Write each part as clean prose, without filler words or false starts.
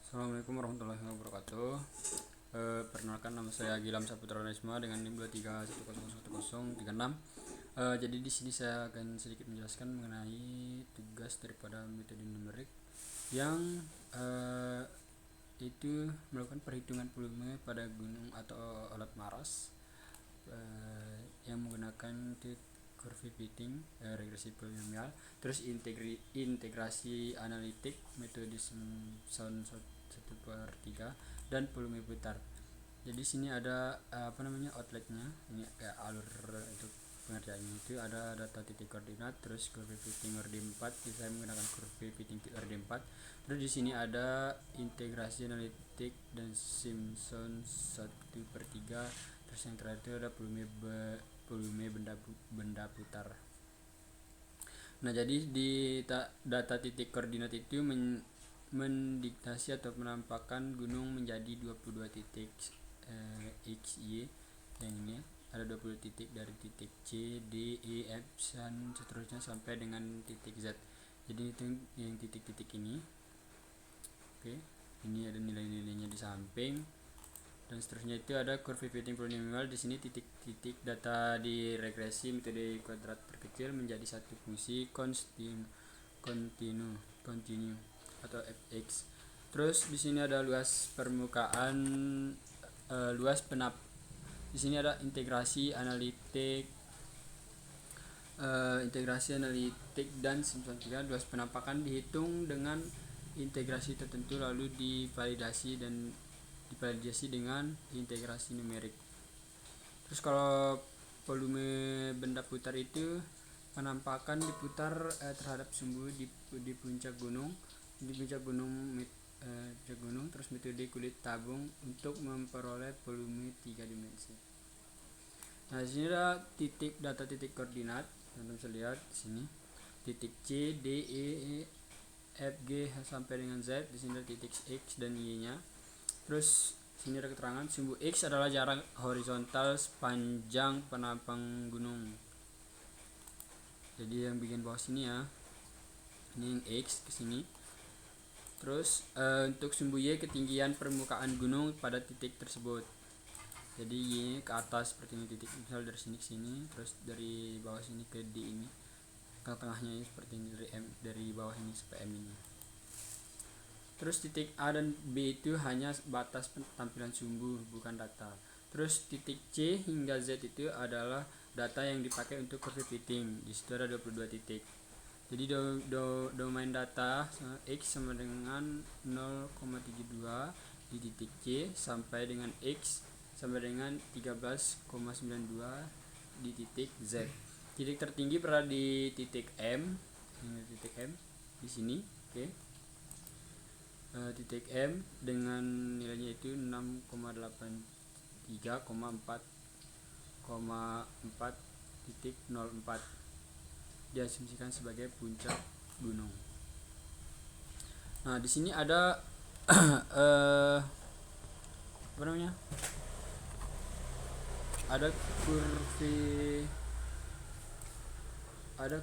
Assalamualaikum warahmatullahi wabarakatuh. Perkenalkan, nama saya Gilam Saputra Nesma dengan NIM 23101036. Jadi di sini saya akan sedikit menjelaskan mengenai tugas daripada metode numerik yang itu melakukan perhitungan volume pada gunung atau alat maras yang menggunakan curve fitting, regresi polinomial, terus integrasi analitik, metode Simpson 1/3 dan volume putar. Jadi sini ada outletnya, ini kayak alur itu pengerjaannya. Itu ada data titik koordinat, terus curve fitting order 4, saya menggunakan curve fitting order 4. Terus di sini ada integrasi analitik dan Simpson 1/3. Terus yang terakhir itu ada volume benda putar. Nah, jadi di data titik koordinat itu mendiktasi atau menampakkan gunung menjadi 22 titik x, y, yang ini ada 20 titik dari titik C, D, E, F dan seterusnya sampai dengan titik Z. Jadi itu yang titik-titik ini. Oke, ini ada nilai-nilainya di samping dan seterusnya. Itu ada curve fitting polinomial. Di sini titik-titik data di regresi metode kuadrat terkecil menjadi satu fungsi kontinu atau fx. Terus di sini ada luas permukaan, di sini ada integrasi analitik dan Simpson 3. Luas penampakan dihitung dengan integrasi tertentu lalu divalidasi dengan integrasi numerik. Terus kalau volume benda putar itu penampakan diputar terhadap sumbu di puncak gunung, terus metode kulit tabung untuk memperoleh volume 3 dimensi. Nah, di sini ada data titik koordinat. Teman-teman bisa lihat di sini titik C, D, E, F, G sampai dengan Z. Di sini ada titik X dan Y-nya. Terus sini ada keterangan sumbu X adalah jarak horizontal sepanjang penampang gunung. Jadi yang bikin bawah sini ya, ini yang X ke sini. Terus untuk sumbu Y ketinggian permukaan gunung pada titik tersebut. Jadi Y ke atas seperti ini titik, misal dari sini ke sini, terus dari bawah sini ke D ini, tengah-tengahnya seperti ini dari bawah ini sampai M ini. Terus titik A dan B itu hanya batas tampilan sumbu, bukan data. Terus titik C hingga Z itu adalah data yang dipakai untuk curve fitting. Di situ ada 22 titik. Jadi domain data X sama dengan 0,32 di titik C sampai dengan X sampai dengan 13,92 di titik Z. Titik tertinggi berada di titik M. Ini titik M di sini, oke. Titik M dengan nilainya itu 6,83,4,4.04 diasumsikan sebagai puncak gunung. Nah, di sini ada ada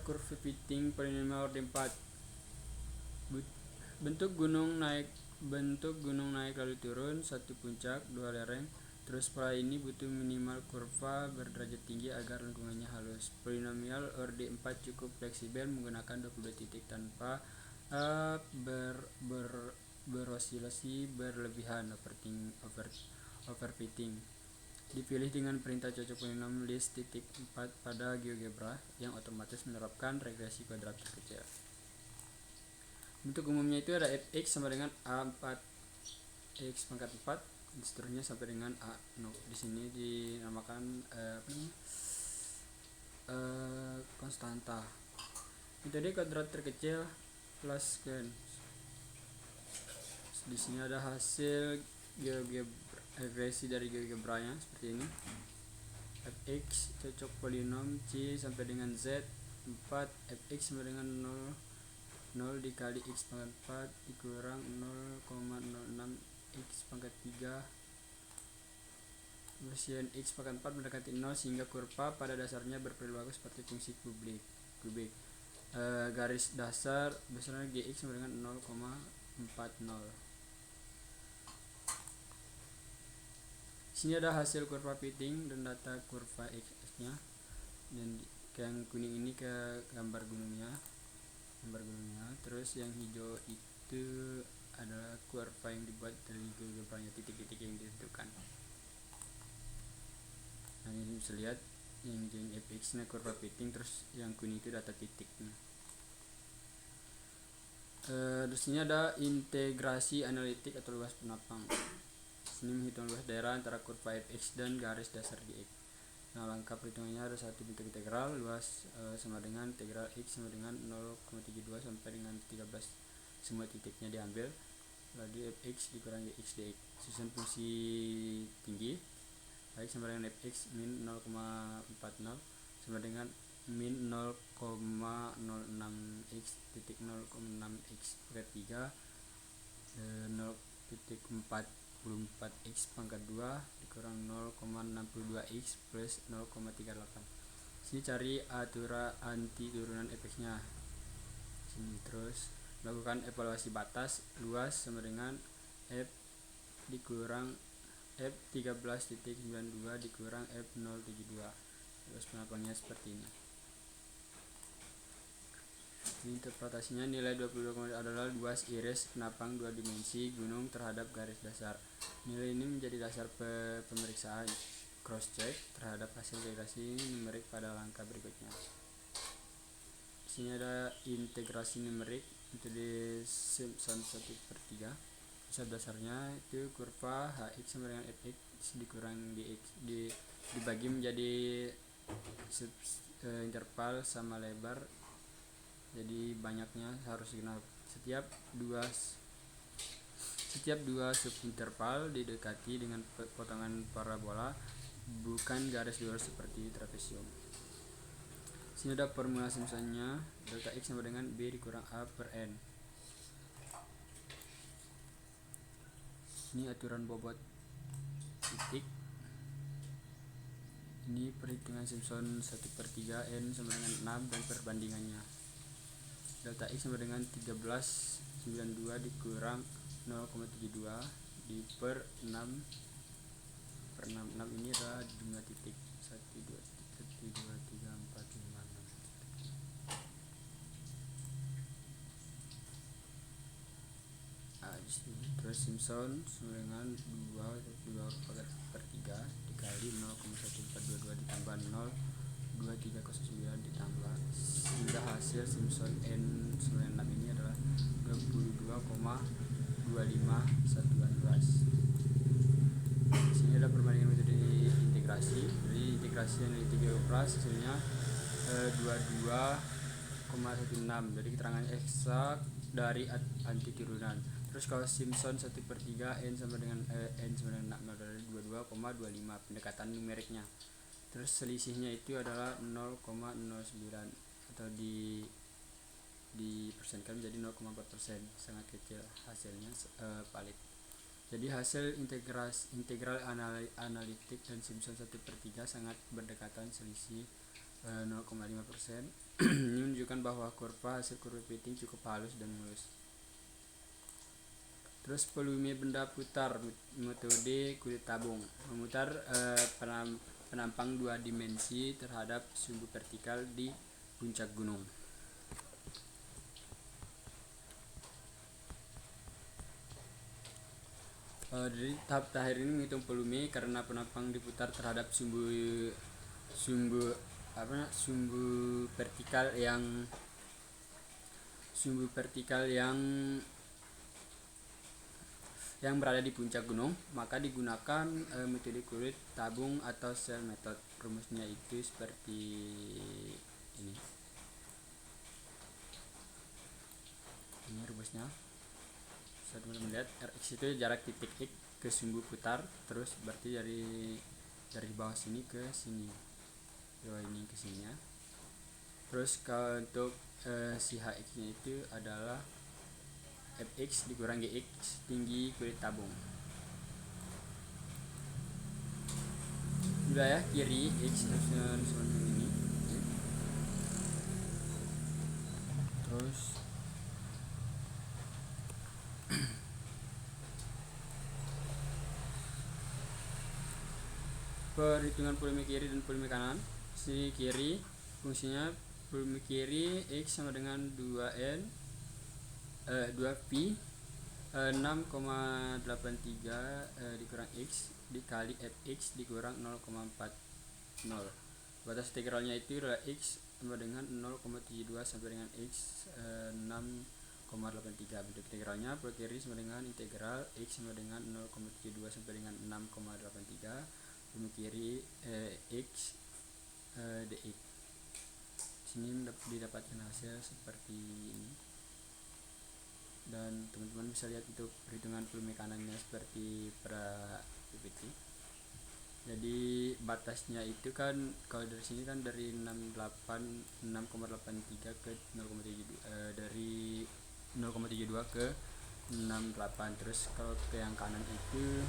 curve fitting polinomial order 4. bentuk gunung naik lalu turun, satu puncak, dua lereng. Terus pola ini butuh minimal kurva berderajat tinggi agar lingkungannya halus. Polinomial order 4 cukup fleksibel menggunakan 22 titik tanpa berosilasi berlebihan overfitting. Dipilih dengan perintah cocok polinom list titik 4 pada GeoGebra yang otomatis menerapkan regresi kuadrat terkecil. Bentuk umumnya itu ada fx sama dengan a4 x pangkat 4, seterusnya sampai dengan a0. Di sini dinamakan konstanta. Metode kuadrat terkecil plus gen. Di sini ada hasil regresi dari GeoGebra-nya seperti ini. Fx cocok polinom C sampai dengan Z 4, fx sama dengan 0 dikali x pangkat 4 dikurang 0,06 x pangkat 3 Kemudian x pangkat 4 mendekati 0 sehingga kurva pada dasarnya berperilaku seperti fungsi kubik. Garis dasar besarnya gx sama dengan 0,40. Sini ada hasil kurva fitting dan data kurva x-nya, dan yang kuning ini ke gambar gunungnya. Terus yang hijau itu adalah kurva yang dibuat dari banyak titik-titik yang ditentukan. Nah, ini bisa lihat yang fx nya kurva fitting, terus yang kuning itu data titiknya. Di sini ada integrasi analitik atau luas penapang. Sini menghitung luas daerah antara kurva fx dan garis dasar gx. Nah, lengkap perhitungannya ada satu bentuk integral luas sama dengan integral x sama dengan 0,72 sampai dengan 13, semua titiknya diambil, lagi fx dikurangi x dx. Susun fungsi tinggi x sama dengan fx min 0,40 sama dengan min 0,06x titik 0,6x per 3 0,44x pangkat 2 dikurang 0,62x plus 0,38. Sini cari aturan anti turunan fx nya. Sini terus lakukan evaluasi batas luas sama dengan f dikurang f13.92 dikurang f072. Terus penapangnya seperti ini. Interpretasinya nilai 22 adalah luas iris penapang 2 dimensi gunung terhadap garis dasar. Nilai ini menjadi dasar pemeriksaan cross check terhadap hasil regresi numerik pada langkah berikutnya. Di sini ada integrasi numerik untuk di Simpson 1/3. Dasar dasarnya itu kurva hx sama dengan fx dikurang dx dibagi menjadi interval sama lebar, jadi banyaknya harus genap. Setiap dua subinterval didekati dengan potongan parabola, bukan garis lurus seperti trapesium. Sini ada formula Simpsonnya, delta x sama dengan b dikurang a per n. Ini aturan bobot titik. Ini perhitungan Simpson 1/3 n sama dengan 6 dan perbandingannya. Delta x sama dengan 1392 dikurang 0,72 di per 6 ini adalah jumlah titik 1, 2, 3, 4, 5, 6. Terus Simpson sama dengan 2/3 dikali 0,1422 ditambah 0,2309 ditambah, sehingga hasil Simpson n 96 ini adalah 22,25 satuan luas. Di sini ada perbandingan metode integrasi. Jadi integrasi yang ditiga hasilnya 22,16. Jadi keterangan eksak dari anti turunan. Terus kalau Simpson 1/3 n sama dengan n sama dengan 6 adalah 22,25 pendekatan numeriknya. Terus selisihnya itu adalah 0,09 atau dipersenkan menjadi 0,4%, sangat kecil hasilnya valid. Jadi hasil integral analitik dan Simpson 1/3 sangat berdekatan, selisih 0,5%. Ini menunjukkan bahwa hasil kurva fitting cukup halus dan mulus. Terus volume benda putar, metode kulit tabung, memutar penampang 2 dimensi terhadap sumbu vertikal di puncak gunung. Dari tahap terakhir ini menghitung volume karena penampang diputar terhadap sumbu vertikal yang berada di puncak gunung, maka digunakan metode kulit tabung atau cell method. Rumusnya itu seperti ini. Ini rumusnya. Bisa teman-teman lihat, Rx itu jarak titik X ke sumbu putar, terus berarti dari bawah sini ke sini, bawah ini ke sini ya. Terus kalau untuk si Hx nya itu adalah Fx dikurang Gx tinggi kulit tabung. Wilayah kiri X seperti ini. Terus perhitungan volume kiri dan volume kanan. Sisi kiri fungsinya volume kiri X sama dengan 2Pi 6,83 dikurang X dikali Fx dikurang 0,40. Batas integralnya itu adalah X sama dengan 0,72 sampai dengan X 6,83. Bentuk integralnya volume kiri sama dengan integral X sama dengan 0,72 sampai dengan 6,83 volume kiri X dx. Sini didapatkan hasil seperti ini, dan teman-teman bisa lihat untuk perhitungan volume kanannya seperti pada PPT. Jadi batasnya itu kan kalau dari sini kan dari 6,83 ke 0,72 dari 0,72 ke 68. Terus kalau ke yang kanan itu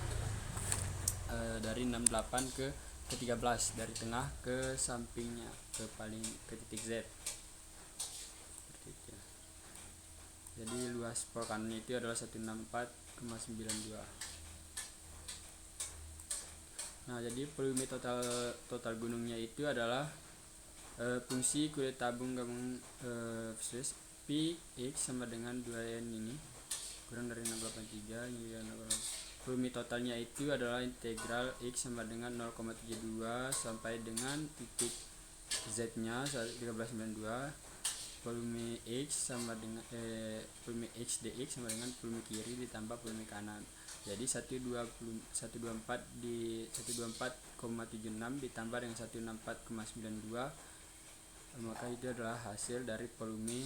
dari 68 ke 13, dari tengah ke sampingnya ke titik Z. Seperti itu. Jadi luas pol kanan itu adalah 164,92. Nah, jadi volume total gunungnya itu adalah fungsi kulit tabung gabung pi X sama dengan 2N ini kurang dari 683 ini. Volume totalnya itu adalah integral X sama dengan 0,72 sampai dengan titik Z nya 1392. Volume X sama dengan volume X dx sama dengan volume kiri ditambah volume kanan. Jadi 124,76 ditambah dengan 164,92, maka itu adalah hasil dari volume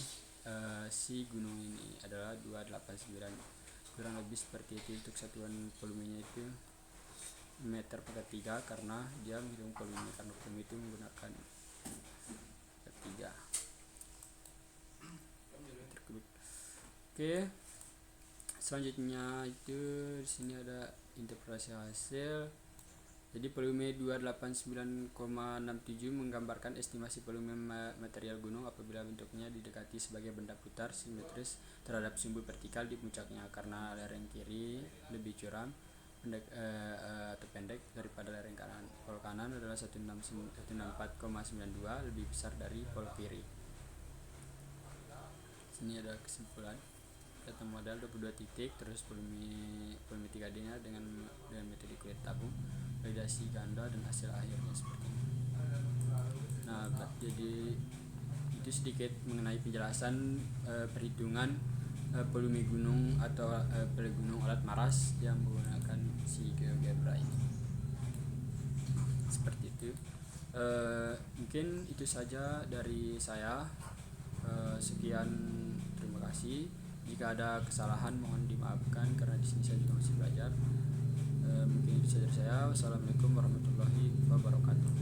si gunung ini adalah 289. Kurang lebih seperti itu. Untuk satuan volumenya itu meter per 3 karena dia menghitung volume, karena volume itu menggunakan per 3. Oke, selanjutnya itu di sini ada interpretasi hasil. Jadi volume 289,67 menggambarkan estimasi volume material gunung apabila bentuknya didekati sebagai benda putar simetris terhadap sumbu vertikal di puncaknya, karena lereng kiri lebih curam atau pendek daripada lereng kanan. Pol kanan adalah 164,92 lebih besar dari pol kiri. Sini ada kesimpulan. Data modal 22 titik, terus volume 3D nya dengan metode kulit tabung, validasi ganda, dan hasil akhirnya seperti ini. Nah, jadi itu sedikit mengenai penjelasan perhitungan volume gunung atau gunung alat maras yang menggunakan si GeoGebra ini. Seperti itu. Mungkin itu saja dari saya. Sekian, terima kasih. Jika ada kesalahan mohon dimaafkan karena di sini saya juga masih belajar. Mungkin itu saja dari saya. Wassalamualaikum warahmatullahi wabarakatuh.